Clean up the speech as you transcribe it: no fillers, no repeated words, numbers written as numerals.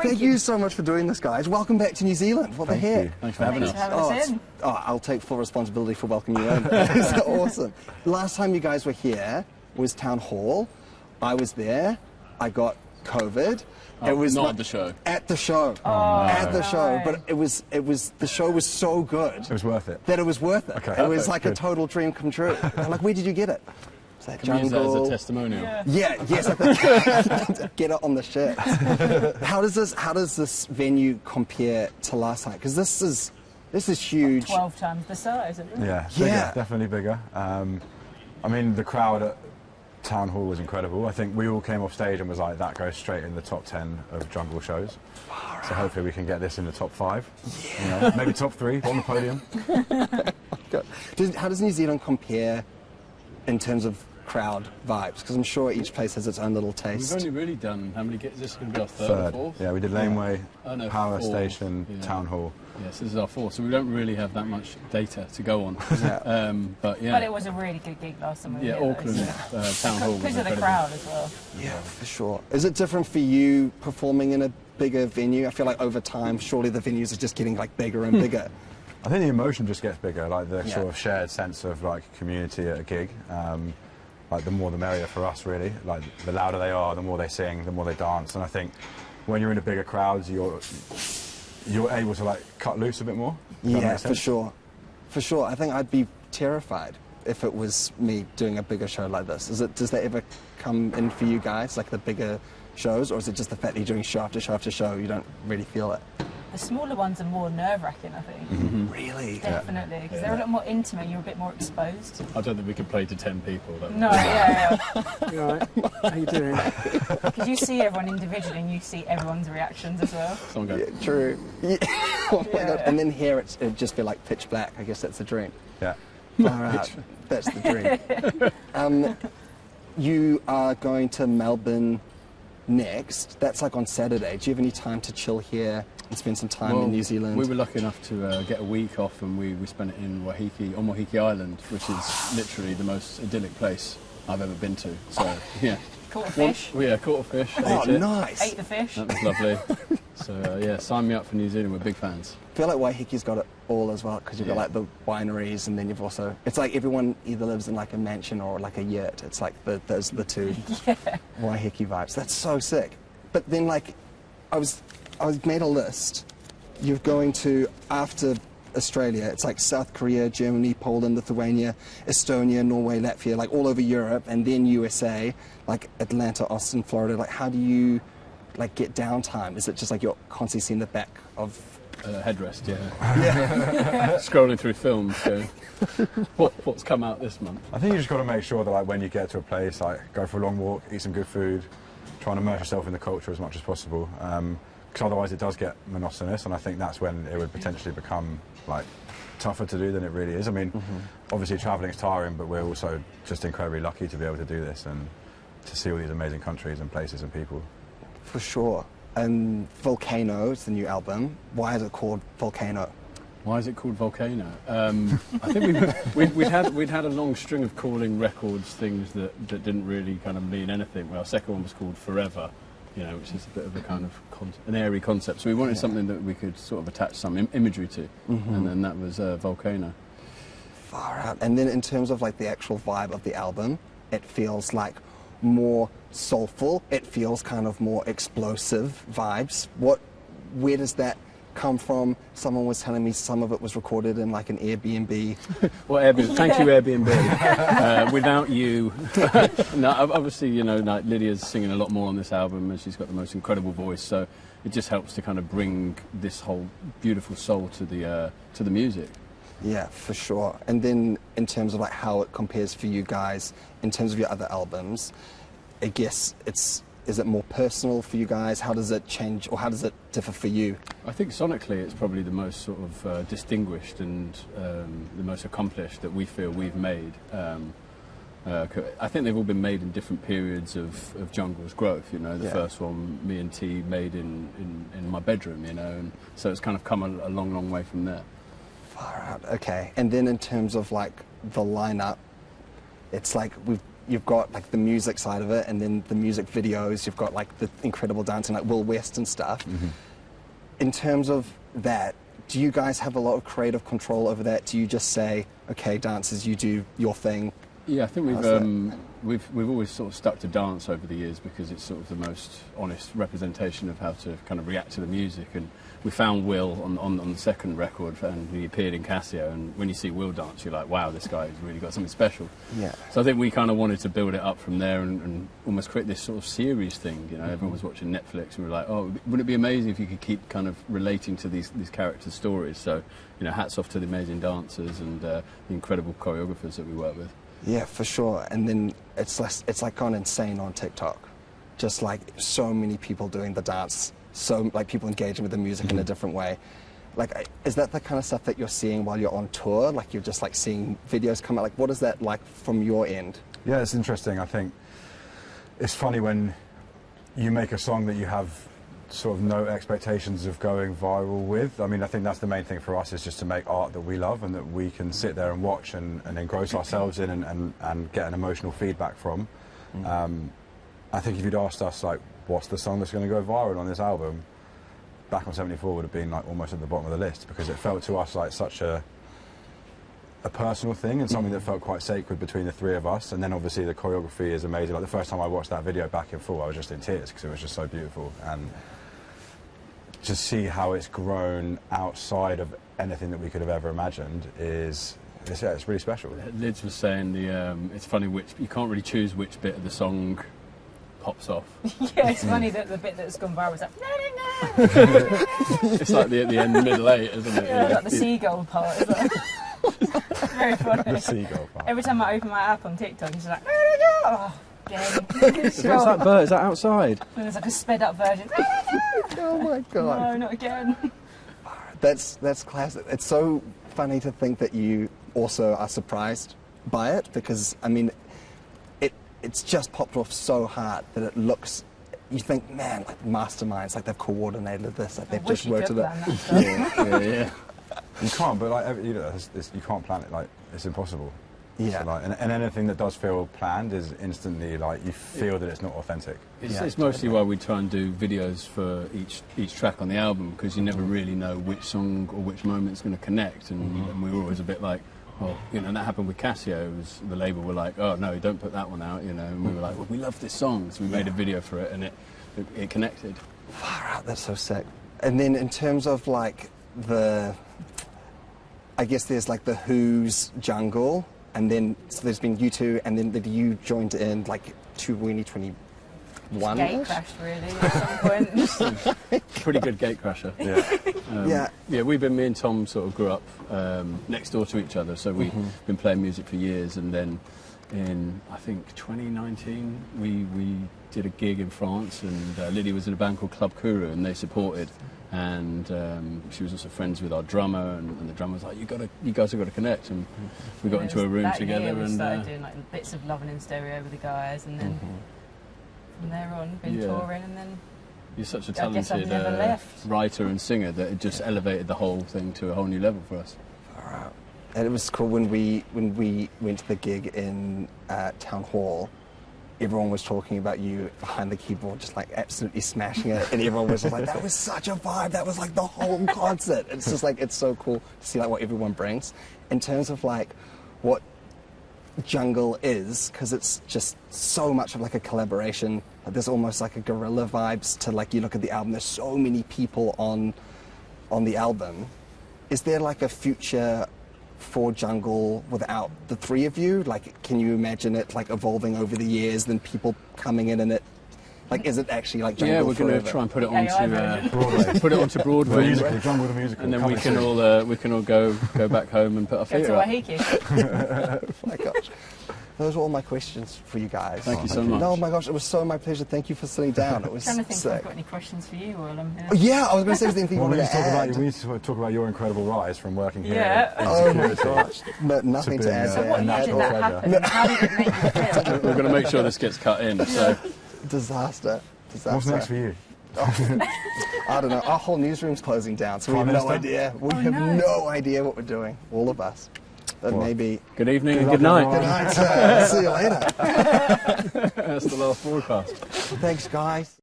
Thank you so much for doing this, guys. Welcome back to New Zealand. What the heck? Thanks for having us. I'll take full responsibility for welcoming you in. It's awesome. Last time you guys were here was Town Hall. I was there. I got COVID. Oh, it was not at the show. At the show. At the show. But the show was so good. It was worth it. That it was worth it. Okay. It was like a total dream come true. I'm like, where did you get it? That Can we use that as jungle. a testimonial? Yeah, yes. Get it on the shirt. How does this venue compare to last time? Because this is huge. 12 times the size, isn't it? Yeah, bigger, definitely bigger. I mean, the crowd at Town Hall was incredible. I think we all came off stage and was like, that goes straight in the top 10 of jungle shows. So hopefully we can get this in the top 5. Yeah. You know, maybe top 3 on the podium. How does New Zealand compare in terms of crowd vibes? Because I'm sure each place has its own little taste. We've only really done, how many gigs? Is this going to be our third or fourth? Yeah, we did Laneway, Power 4. Station, Town Hall. Yes, this is our 4th, so we don't really have that much data to go on. But it was a really good gig last time. Yeah, Auckland Town Hall was because of the crowd as well. Yeah, for sure. Is it different for you performing in a bigger venue? I feel like over time, surely the venues are just getting like bigger and bigger. I think the emotion just gets bigger, like the sort of shared sense of like community at a gig. Like the more the merrier for us, really. Like the louder they are, the more they sing, the more they dance. And I think when you're in a bigger crowds, you're able to like cut loose a bit more. Yeah, for sure. For sure. I think I'd be terrified if it was me doing a bigger show like this. Does that ever come in for you guys, like the bigger shows, or is it just the fact that you're doing show after show after show, you don't really feel it? The smaller ones are more nerve-wracking, I think. Mm-hmm. Really? Definitely, because they're a lot more intimate, you're a bit more exposed. I don't think we could play to 10 people. No, yeah. You all right? How you doing? Because you see everyone individually and you see everyone's reactions as well. Someone go, True. Yeah. Oh my God. And then here it'd just be like pitch black. I guess that's the dream. Yeah. Far out. That's the dream. You are going to Melbourne next. That's like on Saturday. Do you have any time to chill here and spend some time in New Zealand? We were lucky enough to get a week off, and we spent it in Wahiki Island, which is literally the most idyllic place I've ever been to. So, yeah. Caught a fish. Caught a fish. Oh, nice. Ate the fish. That was lovely. So, yeah, sign me up for New Zealand. We're big fans. I feel like Waihiki's got it all as well, because you've got like the wineries, and then you've also, it's like everyone either lives in like a mansion or like a yurt. It's like those are the two Waihiki vibes. That's so sick. But then like, I made a list. You're going to, after Australia, it's like South Korea, Germany, Poland, Lithuania, Estonia, Norway, Latvia, like all over Europe, and then USA, like Atlanta, Austin, Florida. Like, how do you like get downtime? Is it just like you're constantly seeing the back of headrest? Yeah. Scrolling through films, going, what's come out this month? I think you just got to make sure that like when you get to a place, like go for a long walk, eat some good food, try and immerse yourself in the culture as much as possible. Because otherwise it does get monotonous, and I think that's when it would potentially become like tougher to do than it really is. I mean, obviously travelling is tiring, but we're also just incredibly lucky to be able to do this and to see all these amazing countries and places and people. For sure. And Volcano is the new album. Why is it called Volcano? Why is it called Volcano? I think we'd had a long string of calling records things that didn't really kind of mean anything. Well, our second one was called Forever, you know, which is a bit of a kind of an airy concept. So we wanted something that we could sort of attach some imagery to, and then that was Volcano. Far out. And then in terms of like the actual vibe of the album, it feels like more soulful. It feels kind of more explosive vibes. Where does that come from? Someone was telling me some of it was recorded in like an Airbnb. Well, Airbnb, thank you, Airbnb. Without you, no, obviously, you know, like Lydia's singing a lot more on this album, and she's got the most incredible voice. So it just helps to kind of bring this whole beautiful soul to the music. Yeah, for sure. And then in terms of like how it compares for you guys, in terms of your other albums, I guess is it more personal for you guys? How does it change, or how does it differ for you? I think sonically it's probably the most sort of distinguished and the most accomplished that we feel we've made. I think they've all been made in different periods of Jungle's growth. You know, the first one me and T made in my bedroom, you know, and so it's kind of come a long, long way from there. Far out. Okay. And then in terms of like the lineup, it's like you've got like the music side of it, and then the music videos. You've got like the incredible dancing, like Will West and stuff. In terms of that, do you guys have a lot of creative control over that? Do you just say, okay, dancers, you do your thing? Yeah, I think we've always sort of stuck to dance over the years because it's sort of the most honest representation of how to kind of react to the music. And we found Will on the second record, and he appeared in Casio. And when you see Will dance, you're like, wow, this guy's really got something special. Yeah. So I think we kind of wanted to build it up from there and almost create this sort of series thing. You know, everyone was watching Netflix, and we were like, oh, wouldn't it be amazing if you could keep kind of relating to these characters' stories? So, you know, hats off to the amazing dancers and the incredible choreographers that we work with. Yeah, for sure. And then it's like gone insane on TikTok. Just like so many people doing the dance, so like people engaging with the music in a different way. Like, is that the kind of stuff that you're seeing while you're on tour? Like you're just like seeing videos come out? Like what is that like from your end? Yeah, it's interesting. I think it's funny when you make a song that you have sort of no expectations of going viral with. I mean, I think that's the main thing for us, is just to make art that we love and that we can sit there and watch and engross ourselves in and get an emotional feedback from. I think if you'd asked us, like, what's the song that's going to go viral on this album, Back on 74 would have been like almost at the bottom of the list, because it felt to us like such a personal thing and something that felt quite sacred between the three of us. And then obviously the choreography is amazing. Like the first time I watched that video back in full, I was just in tears because it was just so beautiful. And to see how it's grown outside of anything that we could have ever imagined it's really special. Liz was saying it's funny you can't really choose which bit of the song pops off. Yeah, it's funny that the bit that's gone viral is like, no. It's like the end, middle eight, isn't it? Yeah, like the seagull part. Is like, very funny. The seagull part. Every time I open my app on TikTok, it's like, oh, again. What's that bird? Is that outside? And there's like a sped up version. Oh my God. No, not again. That's classic. It's so funny to think that you also are surprised by it, because I mean, it's just popped off so hard that it looks. You think, man, like masterminds, like they've coordinated this, like they've just worked it out. Yeah. You can't, but like you know, you can't plan it. Like it's impossible. Yeah. So, like, and anything that does feel planned is instantly like you feel that it's not authentic. It's mostly why we try and do videos for each track on the album, because you never really know which song or which moment's going to connect, and we were always a bit like, well, you know, and that happened with Casio. The label were like, oh no, don't put that one out, you know, and we were like, well, we love this song, so we made a video for it, and it connected. Far out, that's so sick. And then in terms of like I guess there's like the Who's Jungle, and then so there's been you two, and then you joined in like 2021. Gate crashed really at some point. Pretty good gate crasher. Yeah. Me and Tom sort of grew up next door to each other, so we've been playing music for years, and then in I think 2019 we did a gig in France, and Lydia was in a band called Club Kourou, and they supported, and she was also friends with our drummer, and the drummer was like, you guys have got to connect, and we got into a room together, and and started doing like bits of Lovin' in Stereo with the guys, and then from there on been touring, and then you're such a I guess I've talented never left. writer and singer that it just elevated the whole thing to a whole new level for us. Alright. And it was cool when we went to the gig in Town Hall. Everyone was talking about you behind the keyboard, just like absolutely smashing it, and everyone was just like, "That was such a vibe. That was like the whole concert." It's just like it's so cool to see like what everyone brings in terms of like what Jungle is, because it's just so much of like a collaboration. Like, there's almost like a guerrilla vibes to like you look at the album. There's so many people on the album. Is there like a future for Jungle without the three of you? Like, can you imagine it like evolving over the years, then people coming in and it, like, is it actually like Jungle? Yeah, we're going to try and put it onto Broadway. put it onto Broadway, Jungle the musical, and then we can all go back home and put our feet Go up. to Wahiki. Oh my gosh. Those are all my questions for you guys. Thank you so much. No, oh my gosh, it was so my pleasure. Thank you for sitting down. It was I'm trying to think if sick. I've got any questions for you while I'm here. Yeah, I was going to say anything you Well, we wanted need to add. to talk about your incredible rise from working here. Yeah. in Oh my security. gosh. No, nothing to being, add. uh, So there. what year natural did that pleasure. happen? How did it make you feel? We're going to make sure this gets cut in. So Disaster. What's next for you? I don't know. Our whole newsroom's closing down, so we have Prime no Minister? idea. We Oh, have no. no idea what we're doing. All of us. maybe. Good evening and luck, good night. everyone. Good night. See you later. That's the last broadcast. Thanks, guys.